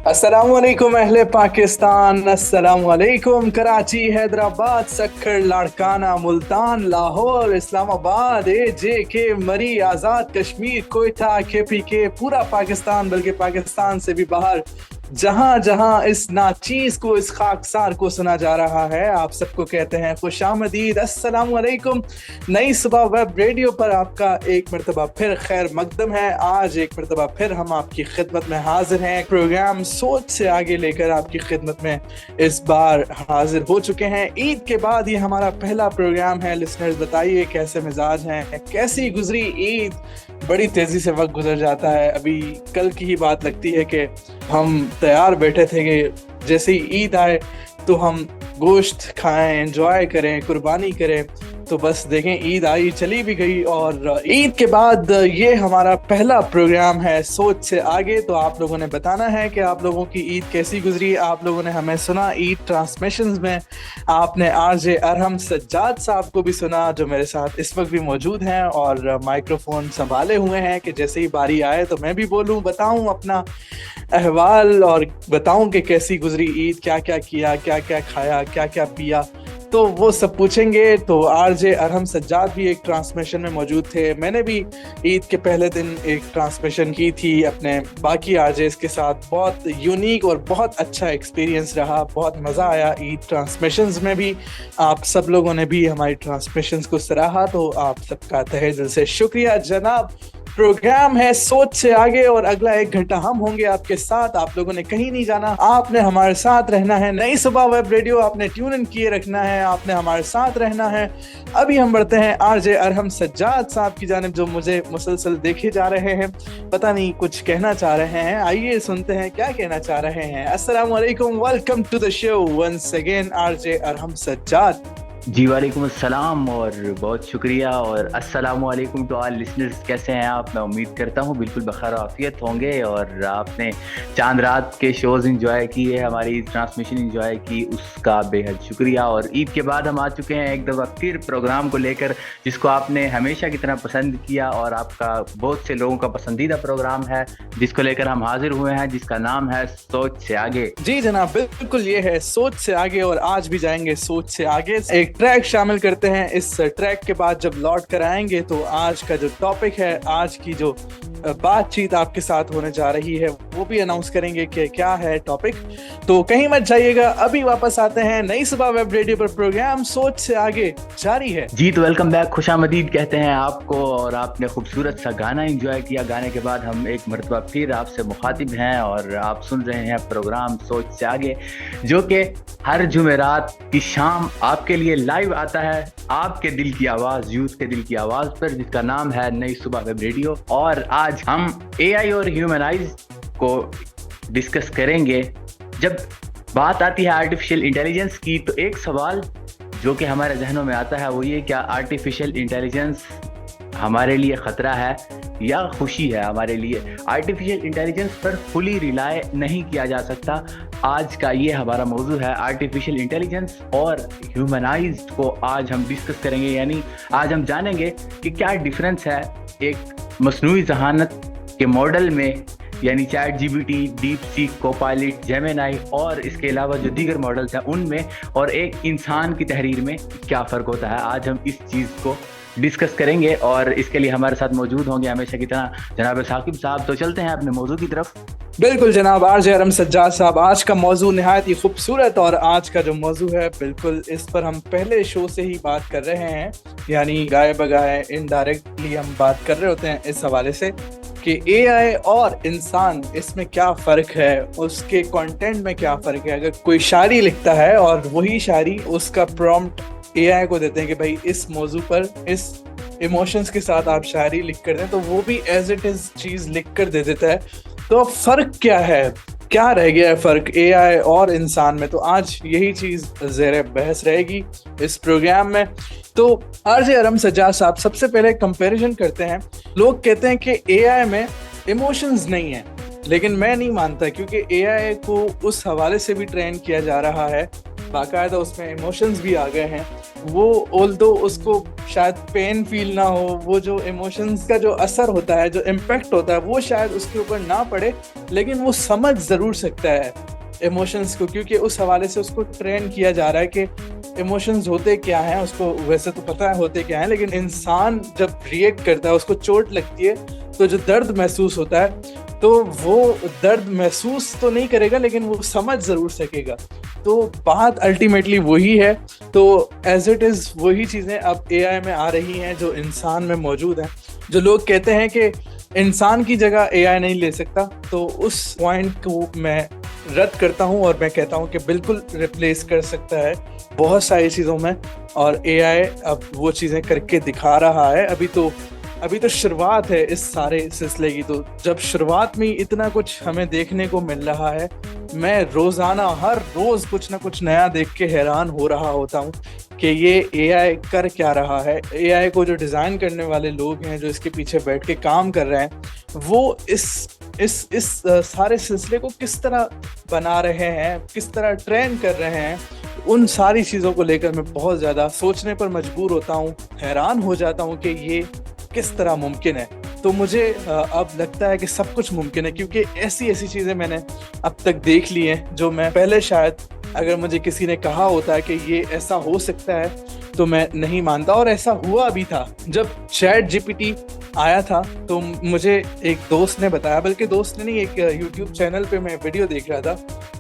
अस्सलाम वालेकुम अहले पाकिस्तान, अस्सलाम वालेकुम कराची, हैदराबाद, सक्खर, लाड़काना, मुल्तान, लाहौर, इस्लामाबाद, ए जे के, मरी, आज़ाद कश्मीर, कोयटा, के पी के, पूरा पाकिस्तान, बल्कि पाकिस्तान से भी बाहर जहां जहां इस नाचीज को, इस खाकसार को सुना जा रहा है, आप सबको कहते हैं खुशामदीद, अस्सलाम वालेकुम। नई सुबह वेब रेडियो पर आपका एक मरतबा फिर खैर मकदम है। आज एक मरतबा फिर हम आपकी खिदमत में हाजिर हैं। प्रोग्राम सोच से आगे लेकर आपकी खिदमत में इस बार हाजिर हो चुके हैं। ईद के बाद ये हमारा पहला प्रोग्राम है। लिसनर्स बताइए कैसे मिजाज हैं, कैसी गुजरी ईद। बड़ी तेजी से वक्त गुजर जाता है। अभी कल की ही बात लगती है कि हम तैयार बैठे थे कि जैसे ही ईद आए तो हम गोश्त खाएं, एंजॉय करें, कुर्बानी करें। तो बस देखें ईद आई, चली भी गई, और ईद के बाद ये हमारा पहला प्रोग्राम है सोच से आगे। तो आप लोगों ने बताना है कि आप लोगों की ईद कैसी गुजरी। आप लोगों ने हमें सुना ईद ट्रांसमिशंस में, आपने आरजे अरहम सज्जाद साहब को भी सुना जो मेरे साथ इस वक्त भी मौजूद हैं और माइक्रोफोन संभाले हुए हैं कि जैसे ही बारी आए तो मैं भी बोलूं, बताऊं अपना अहवाल और बताऊं कि कैसी गुजरी ईद, क्या क्या किया, क्या क्या खाया, क्या क्या पिया। तो वो सब पूछेंगे। तो आरजे अरहम सज्जाद भी एक ट्रांसमिशन में मौजूद थे। मैंने भी ईद के पहले दिन एक ट्रांसमिशन की थी अपने बाकी आरजेस के साथ। बहुत यूनिक और बहुत अच्छा एक्सपीरियंस रहा, बहुत मज़ा आया ईद ट्रांसमिशंस में भी। आप सब लोगों ने भी हमारी ट्रांसमिशंस को सराहा, तो आप सबका तहे दिल से शुक्रिया जनाब। प्रोग्राम है सोच से आगे और अगला 1 घंटा हम होंगे आपके साथ। आप लोगों ने कहीं नहीं जाना, आपने हमारे साथ रहना है। नई सुबह वेब रेडियो आपने ट्यून इन किए रखना है, आपने हमारे साथ रहना है। अभी हम बढ़ते हैं आरजे अरहम सज्जाद साहब की जानिब जो मुझे मुसलसल देखे जा रहे हैं, पता नहीं कुछ कहना चाह रहे हैं। आइए सुनते हैं क्या कहना चाह रहे हैं। अस्सलाम वालेकुम, welcome to the show once again RJ Arham Sajjad. जी वालेकुम अस्सलाम और बहुत शुक्रिया और अस्सलाम वालेकुम टू ऑल लिसनर्स। कैसे हैं आप? मैं उम्मीद करता हूँ बिल्कुल बखैर आफियत होंगे और आपने चांद रात के शोज़ इंजॉय किए, हमारी ट्रांसमिशन इंजॉय की, उसका बेहद शुक्रिया। और ईद के बाद हम आ चुके हैं एक दफ़ा फिर प्रोग्राम को लेकर, जिसको आपने हमेशा की तरह पसंद किया और आपका बहुत से लोगों का पसंदीदा प्रोग्राम है, जिसको लेकर हम हाजिर हुए हैं, जिसका नाम है सोच से आगे। जी जनाब, बिल्कुल ये है सोच से आगे और आज भी जाएंगे सोच से आगे। एक ट्रैक शामिल करते हैं। इस ट्रैक के बाद जब लौट कर आएंगे तो आज का जो टॉपिक है, आज की जो बातचीत आपके साथ होने जा रही है, वो भी अनाउंस करेंगे कि क्या है टॉपिक। तो कहीं मत जाइएगा, अभी वापस आते हैं। नई सुबह वेब रेडियो पर प्रोग्राम सोच से आगे जारी है। जी तो वेलकम बैक, खुशामदीद कहते हैं आपको। और आपने खूबसूरत सा गाना एंजॉय किया। गाने के बाद हम एक मरतबा फिर आपसे मुखातिब हैं और आप सुन रहे हैं प्रोग्राम सोच से आगे, जो कि हर जुमेरात की शाम आपके लिए लाइव आता है, आपके दिल की आवाज़, यूथ के दिल की आवाज़ पर, जिसका नाम है नई सुबह वेब रेडियो। और आज हम एआई और ह्यूमनाइज को डिस्कस करेंगे। जब बात आती है आर्टिफिशियल इंटेलिजेंस की, तो एक सवाल जो कि हमारे जहनों में आता है वो ये, क्या आर्टिफिशियल इंटेलिजेंस हमारे लिए ख़तरा है या खुशी है हमारे लिए? आर्टिफिशियल इंटेलिजेंस पर फुली रिलाय नहीं किया जा सकता। आज का ये हमारा मौजू है आर्टिफिशियल इंटेलिजेंस और ह्यूमनाइज्ड को आज हम डिस्कस करेंगे। यानी आज हम जानेंगे कि क्या डिफरेंस है एक मसनूई ज़हानत के मॉडल में, यानी chat GPT, deep seek, Copilot, Gemini और इसके अलावा जो दीगर मॉडल्स हैं उनमें, और एक इंसान की तहरीर में क्या फ़र्क होता है। आज हम इस चीज़ को डिस्कस करेंगे और इसके लिए हमारे साथ मौजूद होंगे हमेशा की तरह जनाब साकिब साहब। तो चलते हैं अपने मौजू की तरफ। बिल्कुल जनाब आरजे अरहम सज्जाद साहब, आज का मौजू निहायत ही खूबसूरत, और आज का जो मौजू है बिल्कुल इस पर हम पहले शो से ही बात कर रहे हैं, यानी गाए बगाए इनडायरेक्टली हम बात कर रहे होते हैं इस हवाले से कि एआई और इंसान, इसमें क्या फ़र्क है, उसके कंटेंट में क्या फ़र्क है। अगर कोई शायरी लिखता है और वही शायरी उसका प्रॉम्प्ट एआई को देते हैं कि भाई इस मौजू पर इस इमोशंस के साथ आप शायरी लिख कर दें, तो वो भी एज इट इज़ चीज़ लिख कर दे देता है। तो अब फ़र्क क्या है, क्या रह गया है फ़र्क एआई और इंसान में? तो आज यही चीज़ ज़ेरे बहस रहेगी इस प्रोग्राम में। तो आरजे अरहम सज्जाद साहब, सबसे पहले कंपैरिजन करते हैं। लोग कहते हैं कि एआई में इमोशंस नहीं है, लेकिन मैं नहीं मानता, क्योंकि एआई को उस हवाले से भी ट्रेन किया जा रहा है बाकायदा उसमें इमोशंस भी आ गए हैं। वो ऑल्दो उसको शायद पेन फील ना हो, वो जो इमोशंस का जो असर होता है, जो इम्पैक्ट होता है, वो शायद उसके ऊपर ना पड़े, लेकिन वो समझ ज़रूर सकता है इमोशंस को, क्योंकि उस हवाले से उसको ट्रेन किया जा रहा है कि इमोशंस होते क्या हैं। उसको वैसे तो पता है होते क्या हैं, लेकिन इंसान जब रिएक्ट करता है, उसको चोट लगती है, तो जो दर्द महसूस होता है, तो वो दर्द महसूस तो नहीं करेगा, लेकिन वो समझ ज़रूर सकेगा। तो बात अल्टीमेटली वही है। तो एज इट इज़ वही चीज़ें अब AI में आ रही हैं जो इंसान में मौजूद हैं। जो लोग कहते हैं कि इंसान की जगह AI नहीं ले सकता, तो उस पॉइंट को मैं रद्द करता हूं और मैं कहता हूं कि बिल्कुल रिप्लेस कर सकता है बहुत सारी चीज़ों में। और AI अब वो चीज़ें करके दिखा रहा है। अभी तो शुरुआत है इस सारे सिलसिले की। तो जब शुरुआत में इतना कुछ हमें देखने को मिल रहा है, मैं रोज़ाना हर रोज़ कुछ ना कुछ नया देख के हैरान हो रहा होता हूँ कि ये AI कर क्या रहा है। AI को जो डिज़ाइन करने वाले लोग हैं, जो इसके पीछे बैठ के काम कर रहे हैं, वो इस सारे सिलसिले को किस तरह बना रहे हैं, किस तरह ट्रेन कर रहे हैं, उन सारी चीज़ों को लेकर मैं बहुत ज़्यादा सोचने पर मजबूर होता हूँ, हैरान हो जाता हूँ कि ये किस तरह मुमकिन है। तो मुझे अब लगता है कि सब कुछ मुमकिन है, क्योंकि ऐसी चीज़ें मैंने अब तक देख ली हैं जो मैं पहले शायद अगर मुझे किसी ने कहा होता है कि ये ऐसा हो सकता है तो मैं नहीं मानता। और ऐसा हुआ भी था जब ChatGPT आया था। तो मुझे एक दोस्त ने बताया, बल्कि दोस्त ने नहीं, एक YouTube चैनल पे मैं वीडियो देख रहा था,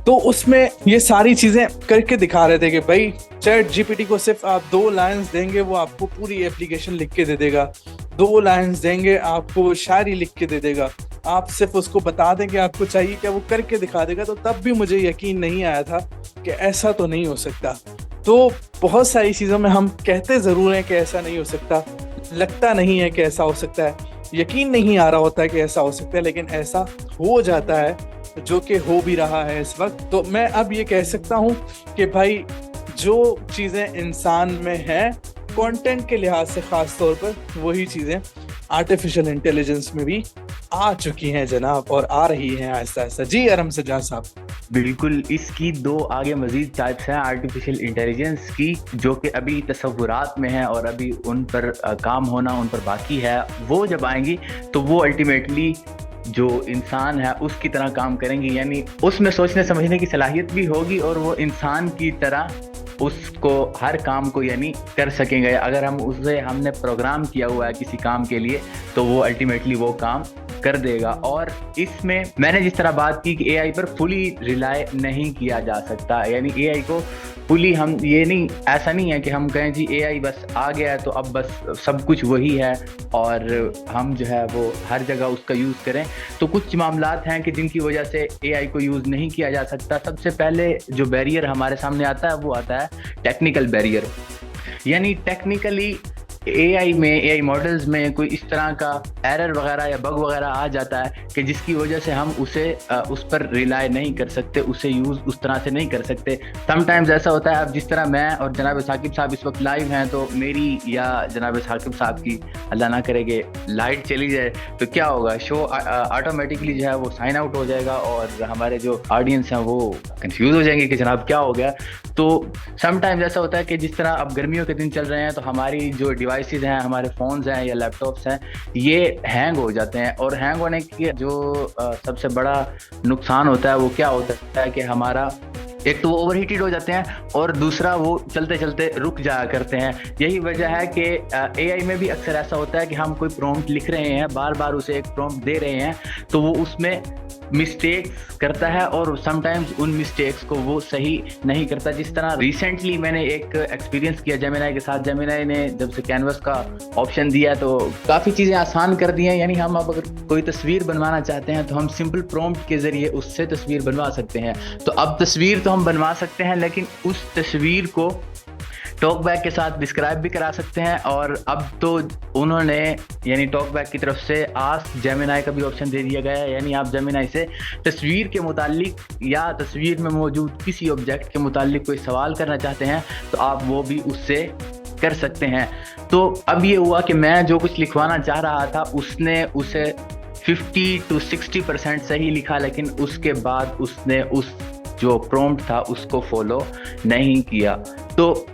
तो उसमें ये सारी चीज़ें करके दिखा रहे थे कि भाई ChatGPT को सिर्फ आप 2 लाइन्स देंगे, वो आपको पूरी एप्लीकेशन लिख के दे देगा। 2 लाइन्स देंगे, आपको शायरी लिख के दे देगा। आप सिर्फ उसको बता दें कि आपको चाहिए क्या, वो करके दिखा देगा। तो तब भी मुझे यकीन नहीं आया था कि ऐसा तो नहीं हो सकता। तो बहुत सारी चीज़ों में हम कहते ज़रूर हैं कि ऐसा नहीं हो सकता, लगता नहीं है कि ऐसा हो सकता है, यकीन नहीं आ रहा होता है कि ऐसा हो सकता है, लेकिन ऐसा हो जाता है, जो कि हो भी रहा है इस वक्त। तो मैं अब ये कह सकता हूँ कि भाई जो चीज़ें इंसान में हैं कंटेंट के लिहाज से ख़ास तौर पर, वही चीज़ें आर्टिफिशियल इंटेलिजेंस में भी आ चुकी हैं जनाब, और आ रही हैं आहिस्ता आहिस्ता। जी अरम सज्जाद साहब। बिल्कुल, इसकी 2 आगे मजीद टाइप्स हैं आर्टिफिशियल इंटेलिजेंस की, जो कि अभी तसव्वुरात में है और अभी उन पर काम होना उन पर बाकी है। वो जब आएंगी तो वो अल्टीमेटली जो इंसान है उसकी तरह काम करेंगी, यानी उसमें सोचने समझने की सलाहियत भी होगी और वो इंसान की तरह उसको हर काम को यानी कर सकेंगे। अगर हमने प्रोग्राम किया हुआ है किसी काम के लिए, तो वो अल्टीमेटली वो काम कर देगा। और इसमें मैंने जिस तरह बात की कि AI पर फुली रिलाय नहीं किया जा सकता, यानी AI को फुली हम ये नहीं, ऐसा नहीं है कि हम कहें जी AI बस आ गया है तो अब बस सब कुछ वही है और हम जो है वो हर जगह उसका यूज़ करें। तो कुछ मामलात हैं कि जिनकी वजह से AI को यूज़ नहीं किया जा सकता। सबसे पहले जो बैरियर हमारे सामने आता है वो आता है टेक्निकल बैरियर, यानी टेक्निकली AI मॉडल्स में कोई इस तरह का एरर वगैरह या बग वगैरह आ जाता है कि जिसकी वजह से हम उस पर रिलाय नहीं कर सकते, उसे यूज़ उस तरह से नहीं कर सकते। समटाइम्स ऐसा होता है, अब जिस तरह मैं और जनाब साकिब साहब इस वक्त लाइव हैं, तो मेरी या जनाब साकिब साहब की अल्लाह ना करे कि लाइट चली जाए तो क्या होगा, शो ऑटोमेटिकली जो है वो साइन आउट हो जाएगा और हमारे जो ऑडियंस हैं वो कंफ्यूज हो जाएंगे कि जनाब क्या हो गया। तो समटाइम्स ऐसा होता है कि जिस तरह अब गर्मियों के दिन चल रहे हैं तो हमारी जो डिवाइसेस हैं, हमारे फ़ोन्स हैं या लैपटॉप्स हैं, ये हैंग हो जाते हैं। और हैंग होने की जो सबसे बड़ा नुकसान होता है वो क्या होता है कि हमारा एक तो वो ओवरहीटेड हो जाते हैं और दूसरा वो चलते चलते रुक जाया करते हैं। यही वजह है कि AI में भी अक्सर ऐसा होता है कि हम कोई प्रॉम्प्ट लिख रहे हैं, बार बार उसे एक प्रॉम्प्ट दे रहे हैं, तो वो उसमें मिस्टेक्स करता है और समटाइम्स उन मिस्टेक्स को वो सही नहीं करता। जिस तरह रिसेंटली मैंने एक एक्सपीरियंस किया जेमिनाई के साथ। जेमिनाई ने जब से कैनवस का ऑप्शन दिया तो काफ़ी चीज़ें आसान कर दी हैं, यानी हम अब अगर कोई तस्वीर बनवाना चाहते हैं तो हम सिंपल प्रॉम्प्ट के ज़रिए उससे तस्वीर बनवा सकते हैं। तो अब तस्वीर तो हम बनवा सकते हैं, लेकिन उस तस्वीर को टॉकबैक के साथ डिस्क्राइब भी करा सकते हैं। और अब तो उन्होंने यानी टॉकबैक की तरफ से आस्क जेमिनाई का भी ऑप्शन दे दिया गया है, यानी आप जेमिनाई से तस्वीर के मुतालिक या तस्वीर में मौजूद किसी ऑब्जेक्ट के मुतालिक कोई सवाल करना चाहते हैं तो आप वो भी उससे कर सकते हैं। तो अब ये हुआ कि मैं जो कुछ लिखवाना चाह रहा था उसने उसे 50 to 60% सही लिखा, लेकिन उसके बाद उसने उस जो प्रॉम्प्ट था उसको फॉलो नहीं किया। तो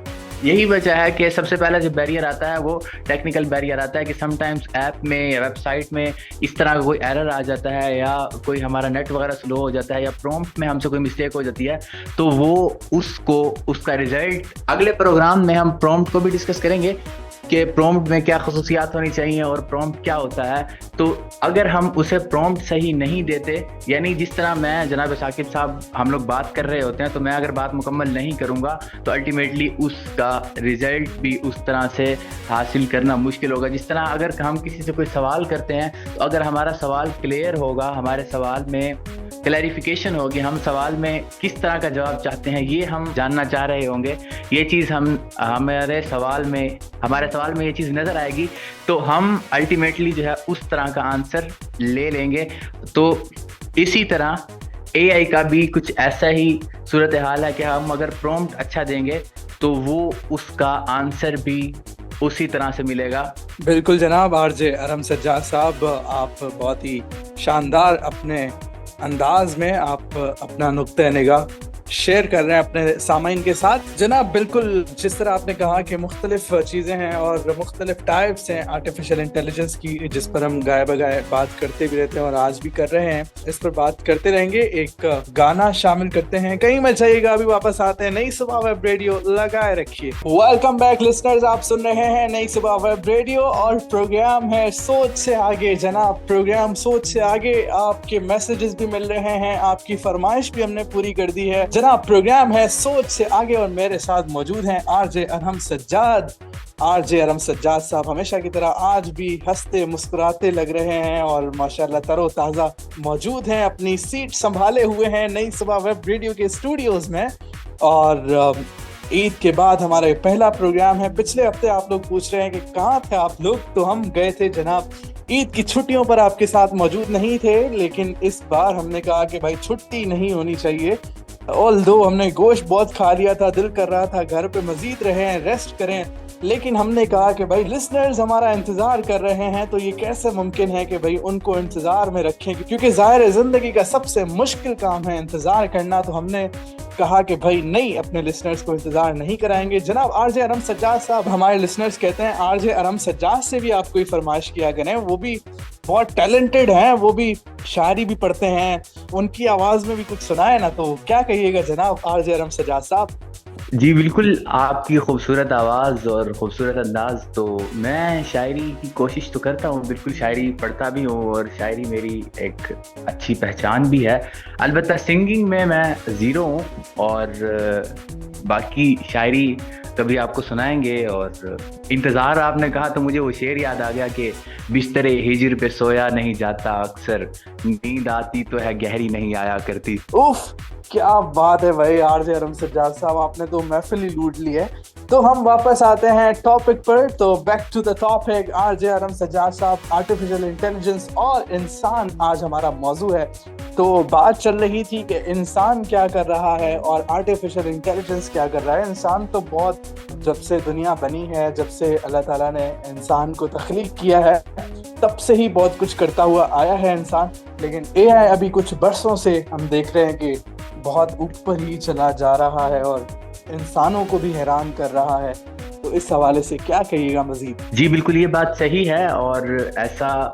यही वजह है कि सबसे पहला जो बैरियर आता है वो टेक्निकल बैरियर आता है कि समटाइम्स ऐप में या वेबसाइट में इस तरह का कोई एरर आ जाता है, या कोई हमारा नेट वगैरह स्लो हो जाता है, या प्रॉम्प्ट में हमसे कोई मिस्टेक हो जाती है, तो वो उसका रिजल्ट अगले प्रोग्राम में हम प्रॉम्प्ट को भी डिस्कस करेंगे कि प्रॉम्प्ट में क्या खसूसियात होनी चाहिए और प्रॉम्प्ट क्या होता है। तो अगर हम उसे प्रॉम्प्ट सही नहीं देते, यानी जिस तरह मैं जनाब साकिब साहब हम लोग बात कर रहे होते हैं, तो मैं अगर बात मुकम्मल नहीं करूँगा तो अल्टीमेटली उसका रिजल्ट भी उस तरह से हासिल करना मुश्किल होगा। जिस तरह अगर हम किसी से कोई सवाल करते हैं, तो अगर हमारा सवाल क्लियर होगा, हमारे सवाल में क्लैरिफिकेशन होगी, हम सवाल में किस तरह का जवाब चाहते हैं ये हम जानना चाह रहे होंगे, ये चीज़ हमारे सवाल में ये चीज़ नज़र आएगी, तो हम अल्टीमेटली जो है उस तरह का आंसर ले लेंगे। तो इसी तरह AI का भी कुछ ऐसा ही सूरत हाल है कि हम अगर प्रॉम्प्ट अच्छा देंगे तो वो उसका आंसर भी उसी तरह से मिलेगा। बिल्कुल जनाब, आरजे अरम सज्जाद साहब, आप बहुत ही शानदार अपने अंदाज में आप अपना नुक्ता निगाह शेयर कर रहे हैं अपने सामाइन के साथ। जनाब बिल्कुल जिस तरह आपने कहा कि मुख्तलिफ चीज़ें हैं और मुख्तलिफ टाइप्स हैं आर्टिफिशियल इंटेलिजेंस की, जिस पर हम गाए बगाए बात करते भी रहते हैं और आज भी कर रहे हैं, इस पर बात करते रहेंगे। एक गाना शामिल करते हैं, कहीं मत जाइएगा, अभी वापस आते हैं। नई सुबह वेब रेडियो लगाए रखिए। वेलकम बैक लिसनर्स, आप सुन रहे हैं नई सुबह वेब रेडियो और प्रोग्राम है सोच से आगे। जनाब प्रोग्राम सोच से आगे, आपके मैसेजेस भी मिल रहे हैं, आपकी फरमाइश भी हमने पूरी कर दी है। जनाब प्रोग्राम है सोच से आगे और मेरे साथ मौजूद हैं आरजे अरहम सज्जाद। आरजे अरहम सज्जाद साहब हमेशा की तरह आज भी हंसते मुस्कुराते लग रहे हैं और माशाल्लाह तरोताज़ा मौजूद हैं, अपनी सीट संभाले हुए हैं नई सुबह वेब रेडियो के स्टूडियोज में। और ईद के बाद हमारा ये पहला प्रोग्राम है। पिछले हफ्ते आप लोग पूछ रहे हैं कि कहाँ थे आप लोग, तो हम गए थे जनाब ईद की छुट्टियों पर, आपके साथ मौजूद नहीं थे। लेकिन इस बार हमने कहा कि भाई छुट्टी नहीं होनी चाहिए। ऑल्दो हमने गोश्त बहुत खा लिया था, दिल कर रहा था घर पे मजीद रहें, रेस्ट करें, लेकिन हमने कहा कि भाई लिसनर्स हमारा इंतज़ार कर रहे हैं, तो ये कैसे मुमकिन है कि भाई उनको इंतज़ार में रखें, क्योंकि ज़ाहिर है ज़िंदगी का सबसे मुश्किल काम है इंतज़ार करना। तो हमने कहा कि भाई नहीं, अपने लिसनर्स को इंतज़ार नहीं कराएंगे। जनाब आरजे अरहम सज्जाद साहब, हमारे लिसनर्स कहते हैं आरजे अरहम सज्जाद से भी आप कोई फरमाइश किया करें, वो भी बहुत टैलेंटेड हैं, वो भी शायरी भी पढ़ते हैं, उनकी आवाज़ में भी कुछ सुनाए ना, तो क्या कहिएगा जनाब आरजे अरहम सज्जाद साहब? जी बिल्कुल, आपकी खूबसूरत आवाज़ और ख़ूबसूरत अंदाज़, तो मैं शायरी की कोशिश तो करता हूँ, बिल्कुल शायरी पढ़ता भी हूँ और शायरी मेरी एक अच्छी पहचान भी है। अलबत्ता सिंगिंग में मैं ज़ीरो हूँ और बाकी शायरी कभी आपको सुनाएंगे। और इंतज़ार आपने कहा तो मुझे वो शेर याद आ गया कि बिस्तरे हिजर पे सोया नहीं जाता अक्सर, नींद आती तो है गहरी नहीं आया करती। उफ, क्या बात है भाई आरजे अरहम सज्जाद साहब, आपने तो महफिल ही लूट ली है। तो हम वापस आते हैं टॉपिक पर, तो back to the topic. RJ Arham Sajjad साहब, आर्टिफिशियल इंटेलिजेंस और इंसान आज हमारा मौजू है। तो बात चल रही थी कि इंसान क्या कर रहा है और आर्टिफिशियल इंटेलिजेंस क्या कर रहा है। इंसान तो बहुत, जब से दुनिया बनी है, जब से अल्लाह ताला ने इंसान को तख्लीक किया है, तब से ही बहुत कुछ करता हुआ आया है इंसान। लेकिन AI अभी कुछ बरसों से हम देख रहे हैं कि बहुत ऊपर ही चला जा रहा है और इंसानों को भी हैरान कर रहा है। तो इस हवाले से क्या कहिएगा मजीद? जी बिल्कुल, ये बात सही है। और ऐसा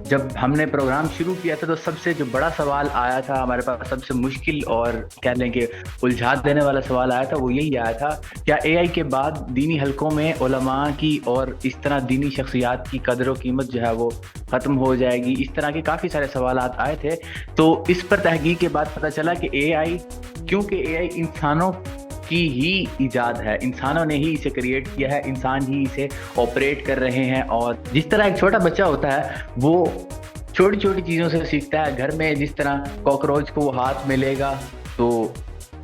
जब हमने प्रोग्राम शुरू किया था तो सबसे जो बड़ा सवाल आया था हमारे पास, सबसे मुश्किल और कह लें कि उलझा देने वाला सवाल आया था, वो यही आया था, क्या AI के बाद दीनी हलकों में उलमा की और इस तरह दीनी शख्सियात की कदर व कीमत जो है वो ख़त्म हो जाएगी। इस तरह के काफ़ी सारे सवालात आए थे। तो इस पर तहकीक के बाद पता चला कि AI, क्योंकि AI इंसानों की ही इजाद है, इंसानों ने ही इसे क्रिएट किया है, इंसान ही इसे ऑपरेट कर रहे हैं। और जिस तरह एक छोटा बच्चा होता है वो छोटी छोटी चीज़ों से सीखता है, घर में जिस तरह कॉकरोच को वो हाथ में लेगा तो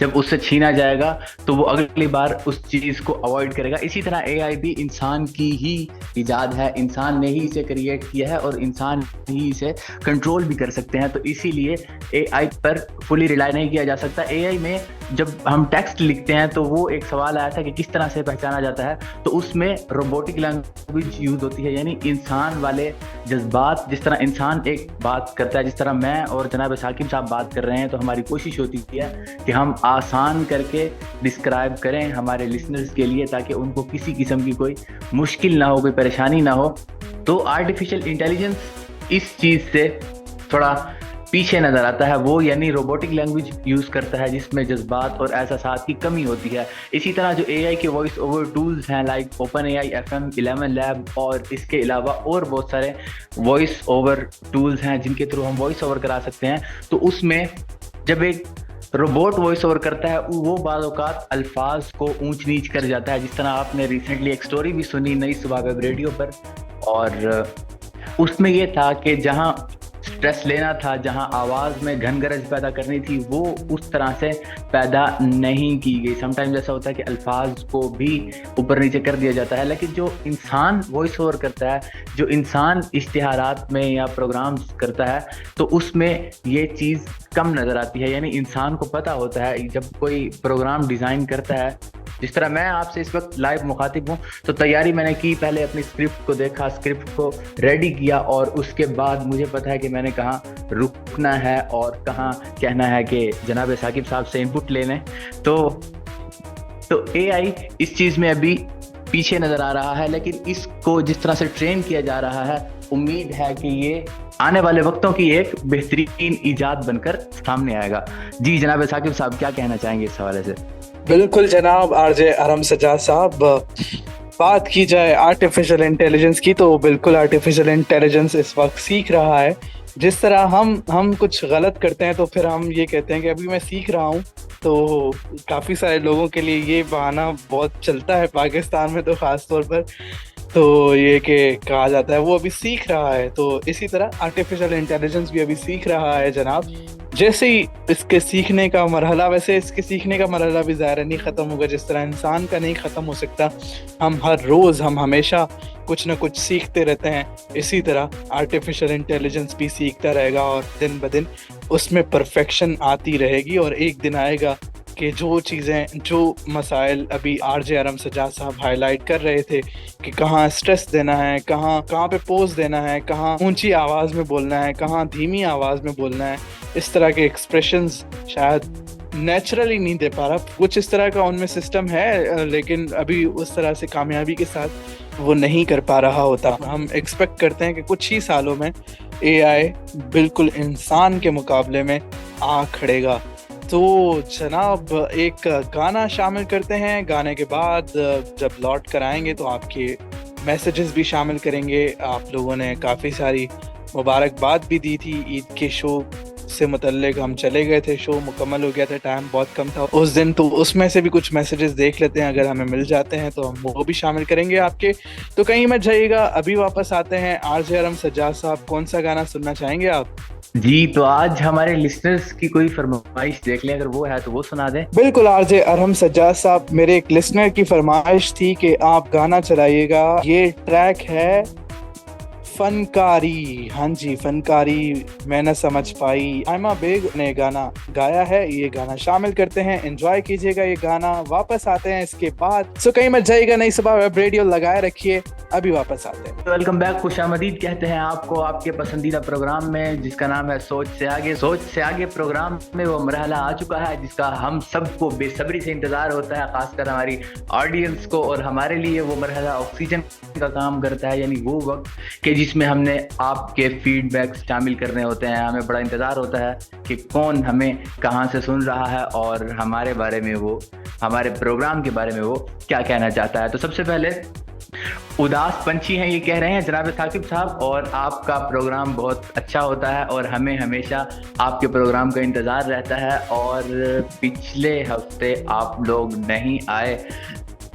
जब उससे छीना जाएगा तो वो अगली बार उस चीज़ को अवॉइड करेगा। इसी तरह AI भी इंसान की ही इजाद है, इंसान ने ही इसे क्रिएट किया है और इंसान ही इसे कंट्रोल भी कर सकते हैं। तो इसीलिए AI पर फुली रिलाई नहीं किया जा सकता। AI में جب ہم ٹیکسٹ لکھتے ہیں تو وہ ایک سوال آیا تھا کہ کس طرح سے پہچانا جاتا ہے, تو اس میں روبوٹک لینگویج یوز ہوتی ہے, یعنی انسان والے جذبات, جس طرح انسان ایک بات کرتا ہے, جس طرح میں اور جناب ثاقب صاحب بات کر رہے ہیں, تو ہماری کوشش ہوتی ہے کہ ہم آسان کر کے ڈسکرائب کریں ہمارے لسنرز کے لیے, تاکہ ان کو کسی قسم کی کوئی مشکل نہ ہو, کوئی پریشانی نہ ہو. تو آرٹیفیشل انٹیلیجنس اس چیز سے تھوڑا پیچھے نظر آتا ہے, وہ یعنی روبوٹک لینگویج یوز کرتا ہے جس میں جذبات اور احساسات کی کمی ہوتی ہے. اسی طرح جو اے آئی کے وائس اوور ٹولز ہیں لائک اوپن اے آئی, FM11 لیب, اور اس کے علاوہ اور بہت سارے وائس اوور ٹولز ہیں جن کے تھرو ہم وائس اوور کرا سکتے ہیں, تو اس میں جب ایک روبوٹ وائس اوور کرتا ہے وہ بعض اوقات الفاظ کو اونچ نیچ کر جاتا ہے, جس طرح آپ نے ریسنٹلی ایک سٹوری بھی سنی نئی صبح ویب ریڈیو پر, اور اس میں یہ تھا کہ جہاں اسٹریس لینا تھا, جہاں آواز میں گھن گرج پیدا کرنی تھی, وہ اس طرح سے پیدا نہیں کی گئی. سم ٹائمز ایسا ہوتا ہے کہ الفاظ کو بھی اوپر نیچے کر دیا جاتا ہے, لیکن جو انسان وائس اوور کرتا ہے, جو انسان اشتہارات میں یا پروگرامز کرتا ہے, تو اس میں یہ چیز کم نظر آتی ہے. یعنی انسان کو پتہ ہوتا ہے جب کوئی پروگرام ڈیزائن کرتا ہے, جس طرح میں آپ سے اس وقت لائیو مخاطب ہوں, تو تیاری میں نے کی, پہلے اپنی اسکرپٹ کو دیکھا, اسکرپٹ کو ریڈی کیا, اور اس کے بعد مجھے پتا ہے کہ میں نے کہاں رکنا ہے اور کہاں کہنا ہے کہ جناب ثاقب صاحب سے انپٹ لے لیں. تو اے آئی اس چیز میں ابھی پیچھے نظر آ رہا ہے, لیکن اس کو جس طرح سے ٹرین کیا جا رہا ہے, امید ہے کہ یہ آنے والے وقتوں کی ایک بہترین ایجاد بن کر سامنے آئے گا. جی جناب ثاقب صاحب کیا کہنا چاہیں گے اس حوالے سے؟ بالکل جناب آر جے ارم سجاد صاحب, بات کی جائے آرٹیفیشل انٹیلیجنس کی, تو بالکل آرٹیفیشل انٹیلیجنس اس وقت سیکھ رہا ہے. جس طرح ہم کچھ غلط کرتے ہیں تو پھر ہم یہ کہتے ہیں کہ ابھی میں سیکھ رہا ہوں, تو کافی سارے لوگوں کے لیے یہ بہانہ بہت چلتا ہے پاکستان میں تو خاص طور پر, تو یہ کہ کہا جاتا ہے وہ ابھی سیکھ رہا ہے. تو اسی طرح آرٹیفیشل انٹیلیجنس بھی ابھی سیکھ رہا ہے جناب. جیسے ہی اس کے سیکھنے کا مرحلہ, ویسے اس کے سیکھنے کا مرحلہ بھی ظاہر نہیں ختم ہوگا, جس طرح انسان کا نہیں ختم ہو سکتا. ہم ہر روز, ہم ہمیشہ کچھ نہ کچھ سیکھتے رہتے ہیں, اسی طرح آرٹیفیشل انٹیلیجنس بھی سیکھتا رہے گا, اور دن بدن اس میں پرفیکشن آتی رہے گی. اور ایک دن آئے گا کہ جو چیزیں, جو مسائل ابھی آر جے ارم سجاد صاحب ہائی لائٹ کر رہے تھے کہ کہاں اسٹریس دینا ہے, کہاں پہ پوز دینا ہے, کہاں اونچی آواز میں بولنا ہے, کہاں دھیمی آواز میں بولنا ہے, اس طرح کے ایکسپریشنز شاید نیچرلی نہیں دے پا رہا. کچھ اس طرح کا ان میں سسٹم ہے, لیکن ابھی اس طرح سے کامیابی کے ساتھ وہ نہیں کر پا رہا ہوتا. ہم ایکسپیکٹ کرتے ہیں کہ کچھ ہی سالوں میں اے آئی بالکل انسان کے مقابلے میں آ کھڑے گا. تو جناب ایک گانا شامل کرتے ہیں, گانے کے بعد جب لوٹ کر آئیں گے تو آپ کے میسیجز بھی شامل کریں گے. آپ لوگوں نے کافی ساری مبارکباد بھی دی تھی عید کے شو سے متعلق, ہم چلے گئے تھے, شو مکمل ہو گیا تھا, ٹائم بہت کم تھا اس دن, تو اس میں سے بھی کچھ میسیجز دیکھ لیتے ہیں, اگر ہمیں مل جاتے ہیں تو ہم وہ بھی شامل کریں گے آپ کے. تو کہیں مت جائیے گا, ابھی واپس آتے ہیں. آر جے ارم سجاد صاحب کون سا گانا سننا چاہیں گے آپ؟ جی تو آج ہمارے لسنرز کی کوئی فرمائش دیکھ لیں, اگر وہ ہے تو وہ سنا دیں. بالکل آر جے ارم سجاد صاحب, میرے ایک لسنر کی فرمائش تھی کہ آپ گانا چلائیے گا. یہ ٹریک ہے فنکاری. ہاں جی, فنکاری میں نہ سمجھ پائی, آئمہ بیگ نے گانا گایا ہے. یہ گانا شامل کرتے ہیں, انجوائے کیجیے گا یہ گانا. واپس آتے ہیں اس کے بعد, سو کہیں مت جائیے گا, نئی صبح ویب ریڈیو لگائے رکھیے, ابھی واپس آتے ہیں. ویلکم بیک, خوش آمدید کہتے ہیں آپ کو آپ کے پسندیدہ پروگرام میں, جس کا نام ہے سوچ سے آگے. سوچ سے آگے پروگرام میں وہ مرحلہ آ چکا ہے جس کا ہم سب کو بے صبری سے انتظار ہوتا ہے, خاص کر ہماری آڈینس کو, اور ہمارے لیے وہ مرحلہ آکسیجن کا کام کرتا ہے. یعنی وہ وقت کہ جس میں ہم نے آپ کے فیڈ بیکس شامل کرنے ہوتے ہیں. ہمیں بڑا انتظار ہوتا ہے کہ کون ہمیں کہاں سے سن رہا ہے اور ہمارے بارے میں, وہ ہمارے پروگرام کے بارے میں وہ کیا کہنا چاہتا ہے. تو سب سے پہلے اداس پنچھی ہیں, یہ کہہ رہے ہیں جناب ثاقب صاحب, اور آپ کا پروگرام بہت اچھا ہوتا ہے اور ہمیں ہمیشہ آپ کے پروگرام کا انتظار رہتا ہے. اور پچھلے ہفتے آپ لوگ نہیں آئے,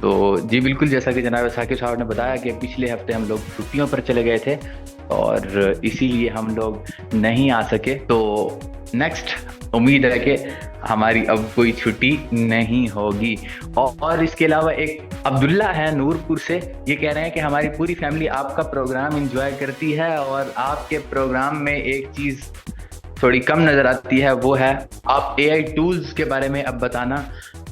تو جی بالکل, جیسا کہ جناب ثاقب صاحب نے بتایا کہ پچھلے ہفتے ہم لوگ چھٹیوں پر چلے گئے تھے اور اسی لیے ہم لوگ نہیں آ سکے. تو نیکسٹ امید ہے کہ ہماری اب کوئی چھٹی نہیں ہوگی. اور اس کے علاوہ ایک عبداللہ ہے نور پور سے, یہ کہہ رہے ہیں کہ ہماری پوری فیملی آپ کا پروگرام انجوائے کرتی ہے, اور آپ کے پروگرام میں ایک چیز تھوڑی کم نظر آتی ہے وہ ہے آپ اے آئی ٹولز کے بارے میں اب بتانا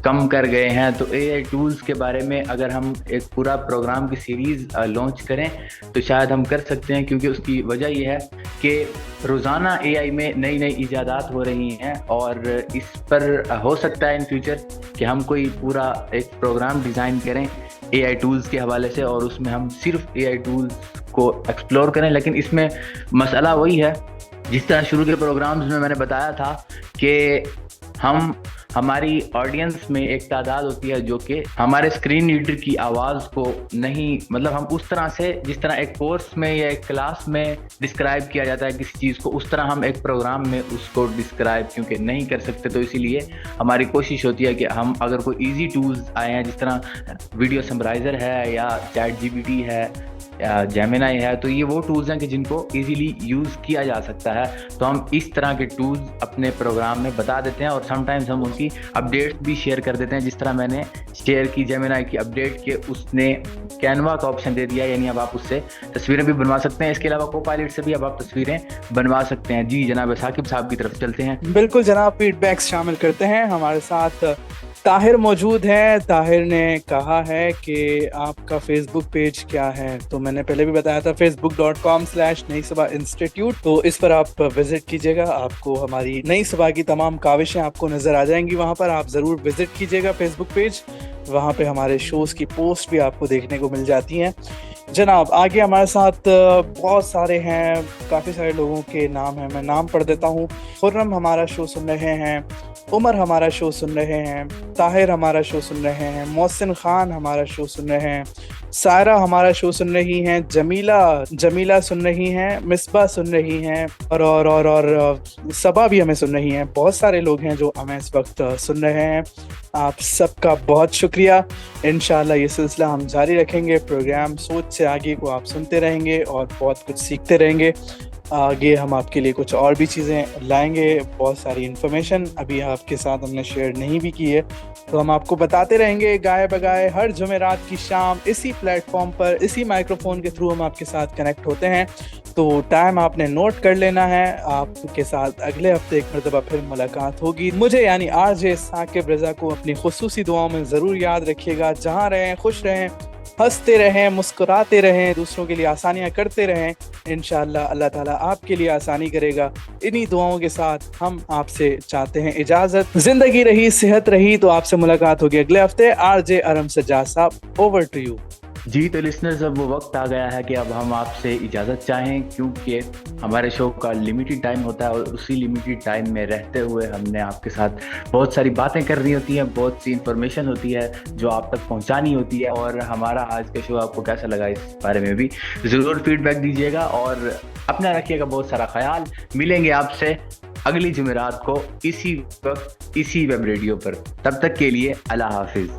کم کر گئے ہیں. تو اے آئی ٹولز کے بارے میں اگر ہم ایک پورا پروگرام کی سیریز لانچ کریں تو شاید ہم کر سکتے ہیں, کیونکہ اس کی وجہ یہ ہے کہ روزانہ اے آئی میں نئی نئی ایجادات ہو رہی ہیں, اور اس پر ہو سکتا ہے ان فیوچر کہ ہم کوئی پورا ایک پروگرام ڈیزائن کریں اے آئی ٹولز کے حوالے سے, اور اس میں ہم صرف اے آئی ٹولز کو ایکسپلور کریں. لیکن اس میں مسئلہ وہی ہے جس طرح شروع کے پروگرامز میں نے بتایا تھا کہ ہماری آڈینس میں ایک تعداد ہوتی ہے جو کہ ہمارے اسکرین ریڈر کی آواز کو نہیں, مطلب ہم اس طرح سے جس طرح ایک کورس میں یا ایک کلاس میں ڈسکرائب کیا جاتا ہے کسی چیز کو, اس طرح ہم ایک پروگرام میں اس کو ڈسکرائب کیونکہ نہیں کر سکتے. تو اسی لیے ہماری کوشش ہوتی ہے کہ ہم اگر کوئی ایزی ٹولز آئے ہیں جس طرح ویڈیو سمرائزر ہے یا چیٹ جی پی ٹی ہے یا جیمینائی ہے, تو یہ وہ ٹولز ہیں کہ جن کو ایزیلی یوز کیا جا سکتا ہے. تو ہم اس طرح کے ٹولز اپنے پروگرام میں بتا دیتے ہیں, اور سم ٹائمز ہم ان کی اپڈیٹ بھی شیئر کر دیتے ہیں. جس طرح میں نے شیئر کی جیمینائی کی اپڈیٹ کہ اس نے کینوا کا آپشن دے دیا, یعنی اب آپ اس سے تصویریں بھی بنوا سکتے ہیں. اس کے علاوہ کو پائلٹ سے بھی اب آپ تصویریں بنوا سکتے ہیں. جی جناب ثاقب صاحب کی طرف چلتے ہیں. بالکل جناب, فیڈ بیکس شامل کرتے ہیں. ہمارے ساتھ طاہر موجود ہے. طاہر نے کہا ہے کہ آپ کا فیس بک پیج کیا ہے؟ تو میں نے پہلے بھی بتایا تھا facebook.com/نئی صبح انسٹیٹیوٹ, تو اس پر آپ وزٹ کیجیے گا. آپ کو ہماری نئی صبح کی تمام کاوشیں آپ کو نظر آ جائیں گی. وہاں پر آپ ضرور وزٹ کیجیے گا فیس بک پیج, وہاں پہ ہمارے شوز کی پوسٹ بھی آپ کو دیکھنے کو مل جاتی ہیں. جناب آگے ہمارے ساتھ بہت سارے ہیں, کافی سارے لوگوں کے نام ہیں, میں نام پڑھ دیتا ہوں. خرم ہمارا شو سن رہے ہیں, عمر ہمارا شو سن رہے ہیں, طاہر ہمارا شو سن رہے ہیں, محسن خان ہمارا شو سن رہے ہیں, سائرہ ہمارا شو سن رہی ہیں, جمیلہ سن رہی ہیں, مصباح سن رہی ہیں, اور صبا بھی ہمیں سن رہی ہیں. بہت سارے لوگ ہیں جو ہمیں اس وقت سن رہے ہیں. آپ سب کا بہت شکریہ. انشاءاللہ یہ سلسلہ ہم جاری رکھیں گے. پروگرام سوچ سے آگے کو آپ سنتے رہیں گے اور بہت کچھ سیکھتے رہیں گے. آگے ہم آپ کے لیے کچھ اور بھی چیزیں لائیں گے. بہت ساری انفارمیشن ابھی آپ کے ساتھ ہم نے شیئر نہیں بھی کی ہے, تو ہم آپ کو بتاتے رہیں گے گائے بگائے. ہر جمعرات کی شام اسی پلیٹ فارم پر اسی مائکرو فون کے تھرو ہم آپ کے ساتھ کنیکٹ ہوتے ہیں. تو ٹائم آپ نے نوٹ کر لینا ہے. آپ کے ساتھ اگلے ہفتے ایک مرتبہ پھر ملاقات ہوگی. مجھے یعنی RJ ثاقب رضا کو اپنی خصوصی دعاؤں میں ضرور یاد رکھیے گا. جہاں رہیں خوش رہیں, ہنستے رہیں, مسکراتے رہیں, دوسروں کے لیے آسانیاں کرتے رہیں. انشاءاللہ اللہ تعالیٰ آپ کے لیے آسانی کرے گا. انہی دعاؤں کے ساتھ ہم آپ سے چاہتے ہیں اجازت. زندگی رہی, صحت رہی, تو آپ سے ملاقات ہوگی اگلے ہفتے. RJ ارم سجاد صاحب, اوور ٹو یو. جی تو لسنرز, اب وہ وقت آ گیا ہے کہ اب ہم آپ سے اجازت چاہیں, کیونکہ ہمارے شو کا لمیٹڈ ٹائم ہوتا ہے, اور اسی لمیٹڈ ٹائم میں رہتے ہوئے ہم نے آپ کے ساتھ بہت ساری باتیں کرنی ہوتی ہیں, بہت سی انفارمیشن ہوتی ہے جو آپ تک پہنچانی ہوتی ہے. اور ہمارا آج کا شو آپ کو کیسا لگا اس بارے میں بھی ضرور فیڈ بیک دیجیے گا, اور اپنا رکھیے گا بہت سارا خیال. ملیں گے آپ سے اگلی جمعرات کو اسی وقت اسی ویب ریڈیو پر. تب تک کے لیے اللہ حافظ.